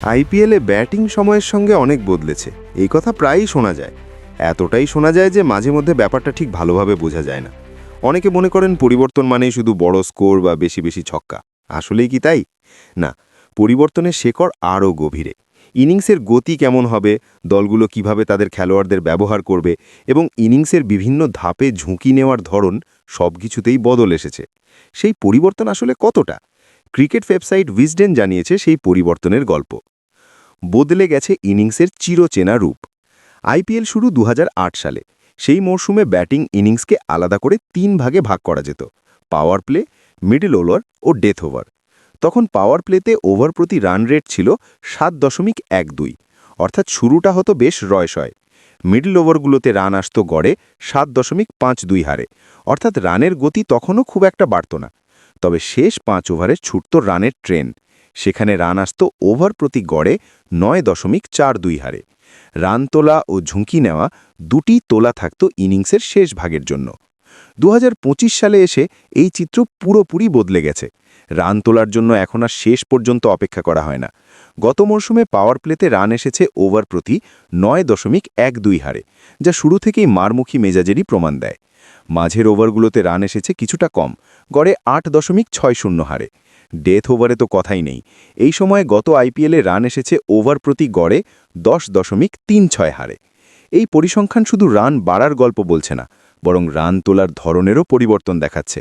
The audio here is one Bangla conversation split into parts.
আইপিএলে ব্যাটিং সময়ের সঙ্গে অনেক বদলেছে, এই কথা প্রায়ই শোনা যায়। এতটাই শোনা যায় যে মাঝে মধ্যে ব্যাপারটা ঠিক ভালোভাবে বোঝা যায় না। অনেকে মনে করেন পরিবর্তন মানেই শুধু বড় স্কোর বা বেশি বেশি ছক্কা। আসলেই কি তাই? না, পরিবর্তনের শেকড় আরও গভীরে। ইনিংসের গতি কেমন হবে, দলগুলো কিভাবে তাদের খেলোয়াড়দের ব্যবহার করবে এবং ইনিংসের বিভিন্ন ধাপে ঝুঁকি নেওয়ার ধরন, সব কিছুতেই বদল এসেছে। সেই পরিবর্তন আসলে কতটা? ক্রিকেট ওয়েবসাইট উইজডেন জানিয়েছে সেই পরিবর্তনের গল্প। বদলে গেছে ইনিংসের চিরচেনা রূপ। আইপিএল শুরু ২০০৮ সালে। সেই মরশুমে ব্যাটিং ইনিংসকে আলাদা করে ৩ ভাগে ভাগ করা যেত: পাওয়ার প্লে, মিডল ওভার ও ডেথ ওভার। তখন পাওয়ার প্লেতে ওভার প্রতি রান রেট ছিল ৭.১২, অর্থাৎ শুরুটা হতো বেশ রয়সয়। মিডল ওভারগুলোতে রান আসত গড়ে ৭.৫২ হারে, অর্থাৎ রানের গতি তখনও খুব একটা বাড়ত না। তবে শেষ ৫ ওভারে ছুটত রানের ট্রেন। সেখানে রান আসত ওভার প্রতি গড়ে ৯.৪২ হারে। রান তোলা ও ঝুঁকি নেওয়া দুটি তোলা থাকত ইনিংসের শেষ ভাগের জন্য। ২০২৫ সালে এসে এই চিত্র পুরোপুরি বদলে গেছে। রান তোলার জন্য এখন আর শেষ পর্যন্ত অপেক্ষা করা হয় না। গত মরশুমে পাওয়ার প্লেতে রান এসেছে ওভার প্রতি ৯.১২ হারে, যা শুরু থেকেই মারমুখী মেজাজেরই প্রমাণ দেয়। মাঝের ওভারগুলোতে রান এসেছে কিছুটা কম, গড়ে ৮.৬০ হারে। ডেথ ওভারে তো কথাই নেই। এই সময়ে গত আইপিএলে রান এসেছে ওভার প্রতি গড়ে ১০.৩৬ হারে। এই পরিসংখ্যান শুধু রান বাড়ার গল্প বলছে না, বরং রান তোলার ধরনেরও পরিবর্তন দেখাচ্ছে।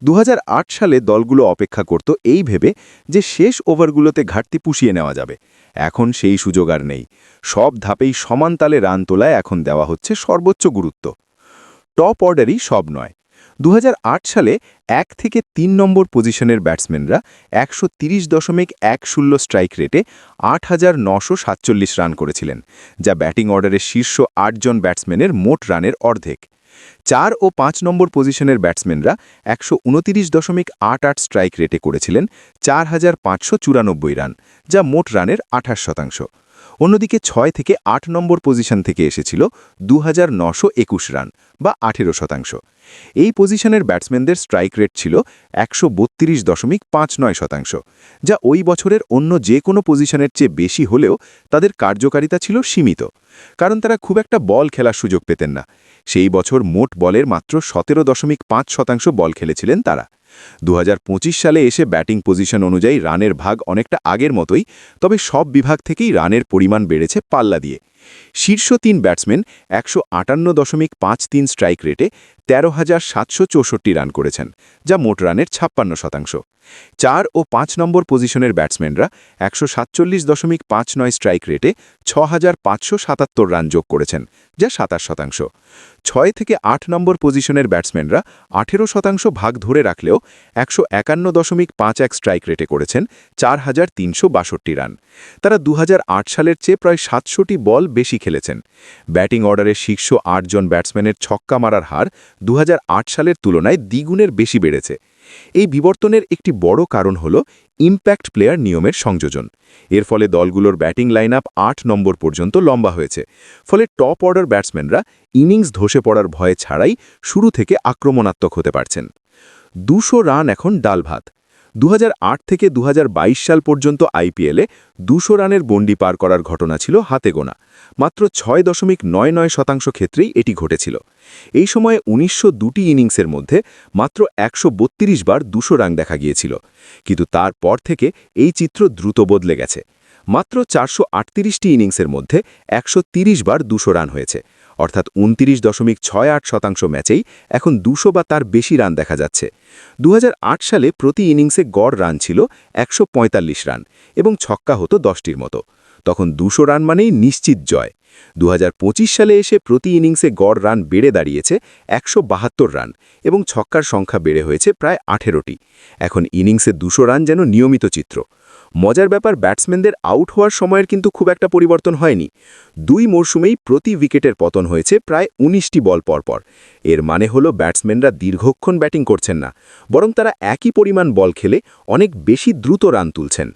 ২০০৮ সালে দলগুলো অপেক্ষা করত এই ভেবে যে শেষ ওভারগুলোতে ঘাটতি পুষিয়ে নেওয়া যাবে। এখন সেই সুযোগ আর নেই। সব ধাপেই সমান তালে রান তোলায় এখন দেওয়া হচ্ছে সর্বোচ্চ গুরুত্ব। টপ অর্ডারই সব নয়। ২০০৮ সালে ১ থেকে ৩ নম্বর পজিশনের ব্যাটসম্যানরা ১৩০.১০ স্ট্রাইক রেটে ৮,৯৪৭ রান করেছিলেন, যা ব্যাটিং অর্ডারের শীর্ষ ৮ জন ব্যাটসম্যানের মোট রানের অর্ধেক। ৪ ও ৫ নম্বর পজিশনের ব্যাটসম্যানরা ১২৯.৮৮ স্ট্রাইক রেটে করেছিলেন ৪,৫৯৪ রান, যা মোট রানের ২৮%। অন্যদিকে ৬ থেকে ৮ নম্বর পজিশন থেকে এসেছিল ২,৯২১ রান বা ১৮%। এই পজিশনের ব্যাটসম্যানদের স্ট্রাইক রেট ছিল ১৩২.৫৯%, যা ওই বছরের অন্য যে কোনো পজিশনের চেয়ে বেশি হলেও তাদের কার্যকারিতা ছিল সীমিত, কারণ তারা খুব একটা বল খেলার সুযোগ পেতেন না। সেই বছর মোট বলের মাত্র ১৭.৫% বল খেলেছিলেন তারা। ২০২৫ সালে এসে ব্যাটিং পজিশন অনুযায়ী রানের ভাগ অনেকটা আগের মতোই, তবে সব বিভাগ থেকেই রানের পরিমাণ বেড়েছে পাল্লা দিয়ে। শীর্ষ ৩ ব্যাটসম্যান ১৫৮.৫৩ স্ট্রাইক রেটে ১৩,৭৬৪ রান করেছেন, যা মোট রানের ৫৬%। ৪ ও ৫ নম্বর পজিশনের ব্যাটসম্যানরা ১৪৭.৫৯ স্ট্রাইক রেটে ৬,৫৭৭ রান যোগ করেছেন, যা ২৭%। ৬ থেকে ৮ নম্বর পজিশনের ব্যাটসম্যানরা ১৮% ভাগ ধরে রাখলেও ১৫১.৫১ স্ট্রাইক রেটে করেছেন ৪,৩৬২ রান। তারা ২০০৮ সালের চেয়ে প্রায় ৭০০টি বল বেশি খেলেছেন। ব্যাটিং অর্ডারের শীর্ষ ৮ জন ব্যাটসম্যানের ছক্কা মারার হার ২০০৮ সালের তুলনায় দ্বিগুণের বেশি বেড়েছে। এই বিবর্তনের একটি বড় কারণ হল ইম্প্যাক্ট প্লেয়ার নিয়মের সংযোজন। এর ফলে দলগুলোর ব্যাটিং লাইন আপ ৮ নম্বর পর্যন্ত লম্বা হয়েছে। ফলে টপ অর্ডার ব্যাটসম্যানরা ইনিংস ধসে পড়ার ভয়ে ছাড়াই শুরু থেকে আক্রমণাত্মক হতে পারছেন। ২০০ রান এখন ডাল ভাত। ২০০৮ থেকে ২০২২ সাল পর্যন্ত আইপিএলে ২০০ রানের গণ্ডি পার করার ঘটনা ছিল হাতে গোনা। মাত্র ৬.৯৯% ক্ষেত্রেই এটি ঘটেছিল। এই সময়ে ১৯০২টি ইনিংসের মধ্যে মাত্র ১৩২ বার ২০০ রান দেখা গিয়েছিল। কিন্তু তারপর থেকে এই চিত্র দ্রুত বদলে গেছে। মাত্র ৪৩৮টি ইনিংসের মধ্যে ১৩০ বার ২০০ রান হয়েছে, অর্থাৎ ২৯.৬৮% ম্যাচেই এখন ২০০ বা তার বেশি রান দেখা যাচ্ছে। ২০০৮ সালে প্রতি ইনিংসে গড় রান ছিল ১৪৫ রান এবং ছক্কা হতো ১০টির মতো। তখন ২০০ রান মানেই নিশ্চিত জয়। ২০২৫ সালে এসে প্রতি ইনিংসে গড় রান বেড়ে দাঁড়িয়েছে ১৭২ রান এবং ছক্কার সংখ্যা বেড়ে হয়েছে প্রায় ১৮টি। এখন ইনিংসে ২০০ রান যেন নিয়মিত চিত্র। মজার ব্যাপার, ব্যাটসম্যানদের আউট হওয়ার সময়ের কিন্তু খুব একটা পরিবর্তন হয়নি। ২ মরশুমেই প্রতি উইকেটের পতন হয়েছে প্রায় ১৯টি বল পরপর। এর মানে হলো ব্যাটসম্যানরা দীর্ঘক্ষণ ব্যাটিং করছেন না, বরং তারা একই পরিমাণ বল খেলে অনেক বেশি দ্রুত রান তুলছেন।